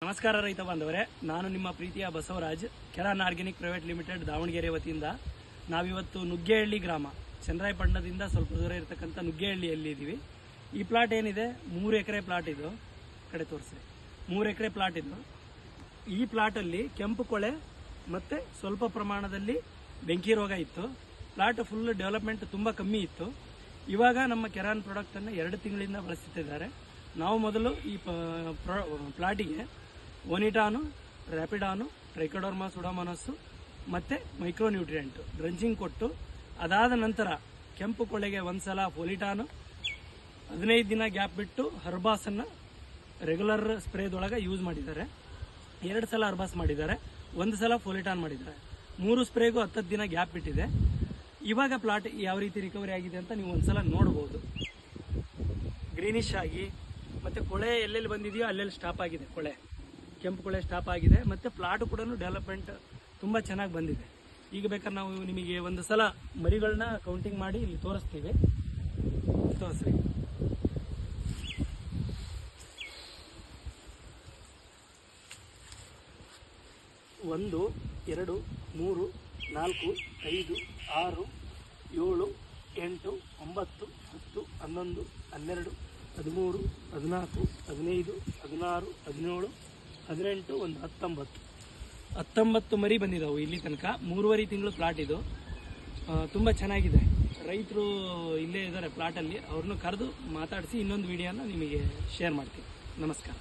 ನಮಸ್ಕಾರ ರೈತ ಬಾಂಧವರೇ, ನಾನು ನಿಮ್ಮ ಪ್ರೀತಿಯ Basavaraj, Keran organic private limited Davanagere ವತಿಯಿಂದ ನಾವಿವತ್ತು ನುಗ್ಗೇಹಳ್ಳಿ ಗ್ರಾಮ ಚನ್ನರಾಯಪಟ್ಟಣದಿಂದ ಸ್ವಲ್ಪ ದೂರ ಇರತಕ್ಕಂಥ ನುಗ್ಗೇಹಳ್ಳಿಯಲ್ಲಿ ಇದ್ದೀವಿ. ಈ ಪ್ಲಾಟ್ ಏನಿದೆ 3 ಎಕರೆ ಪ್ಲಾಟ್ ಇದು. ಕಡೆ ತೋರಿಸಿ, 3 ಎಕರೆ ಪ್ಲಾಟ್ ಇದು. ಈ ಪ್ಲಾಟಲ್ಲಿ ಕೆಂಪು ಕೊಳೆ ಮತ್ತು ಸ್ವಲ್ಪ ಪ್ರಮಾಣದಲ್ಲಿ ಬೆಂಕಿ ರೋಗ ಇತ್ತು. ಪ್ಲಾಟ್ ಫುಲ್ ಡೆವಲಪ್ಮೆಂಟ್ ತುಂಬ ಕಮ್ಮಿ ಇತ್ತು. ಇವಾಗ ನಮ್ಮ ಕೆರಾನ್ ಪ್ರಾಡಕ್ಟನ್ನು 2 ತಿಂಗಳಿಂದ ಬಳಸುತ್ತಿದ್ದಾರೆ. ನಾವು ಮೊದಲು ಈ ಪ್ಲಾಟಿಗೆ ಒನಿಟಾನು, ರ್ಯಾಪಿಡಾನು, ಟ್ರೈಕೋಡರ್ಮಾ ಸುಡೋಮೋನಾಸ್ ಮತ್ತು ಮೈಕ್ರೋನ್ಯೂಟ್ರಿಯೆಂಟ್ ಡ್ರಂಚಿಂಗ್ ಕೊಟ್ಟು, ಅದಾದ ನಂತರ ಕೆಂಪು ಕೊಳೆಗೆ ಒಂದ್ಸಲ ಫೋಲಿಟಾನು, 15 ದಿನ ಗ್ಯಾಪ್ ಬಿಟ್ಟು ಹರ್ಬಾಸನ್ನು ರೆಗ್ಯುಲರ್ ಸ್ಪ್ರೇದೊಳಗೆ ಯೂಸ್ ಮಾಡಿದ್ದಾರೆ. 2 ಸಲ ಹರ್ಬಾಸ್ ಮಾಡಿದ್ದಾರೆ, 1 ಸಲ ಫೋಲಿಟಾನ್ ಮಾಡಿದ್ದಾರೆ. 3 ಸ್ಪ್ರೇಗೂ 10 ದಿನ ಗ್ಯಾಪ್ ಬಿಟ್ಟಿದೆ. ಇವಾಗ ಪ್ಲಾಟ್ ಯಾವ ರೀತಿ ರಿಕವರಿ ಆಗಿದೆ ಅಂತ ನೀವು ಒಂದ್ಸಲ ನೋಡ್ಬೋದು. ಗ್ರೀನಿಶ್ ಆಗಿ ಮತ್ತು ಕೊಳೆ ಎಲ್ಲೆಲ್ಲಿ ಬಂದಿದೆಯೋ ಅಲ್ಲೆಲ್ಲಿ ಸ್ಟಾಪ್ ಆಗಿದೆ. ಕೊಳೆ ಕೆಂಪು ಕೊಳೆ ಸ್ಟಾಪ್ ಆಗಿದೆ ಮತ್ತು ಪ್ಲಾಟು ಕೂಡ ಡೆವಲಪ್ಮೆಂಟ್ ತುಂಬ ಚೆನ್ನಾಗಿ ಬಂದಿದೆ. ಈಗ ಬೇಕಾದ್ರೆ ನಾವು ನಿಮಗೆ ಒಂದು ಸಲ ಮರಿಗಳನ್ನ ಕೌಂಟಿಂಗ್ ಮಾಡಿ ಇಲ್ಲಿ ತೋರಿಸ್ತೀವಿ. ತೋರಿಸ್ರಿ. ಒಂದು, 2, 3, 4, 5, 6, 7, 8, 9, 10, 11, 12, 13, 14, 15, 16, 17, 18, ಒಂದು 19 ಮರಿ ಬಂದಿದ್ದಾವೆ ಇಲ್ಲಿ ತನಕ. 3.5 ತಿಂಗಳು ಪ್ಲಾಟ್ ಇದು. ತುಂಬ ಚೆನ್ನಾಗಿದೆ. ರೈತರು ಇಲ್ಲೇ ಇದ್ದಾರೆ ಪ್ಲಾಟಲ್ಲಿ. ಅವ್ರನ್ನೂ ಕರೆದು ಮಾತಾಡಿಸಿ ಇನ್ನೊಂದು ವಿಡಿಯೋನ ನಿಮಗೆ ಶೇರ್ ಮಾಡ್ತೀನಿ. ನಮಸ್ಕಾರ.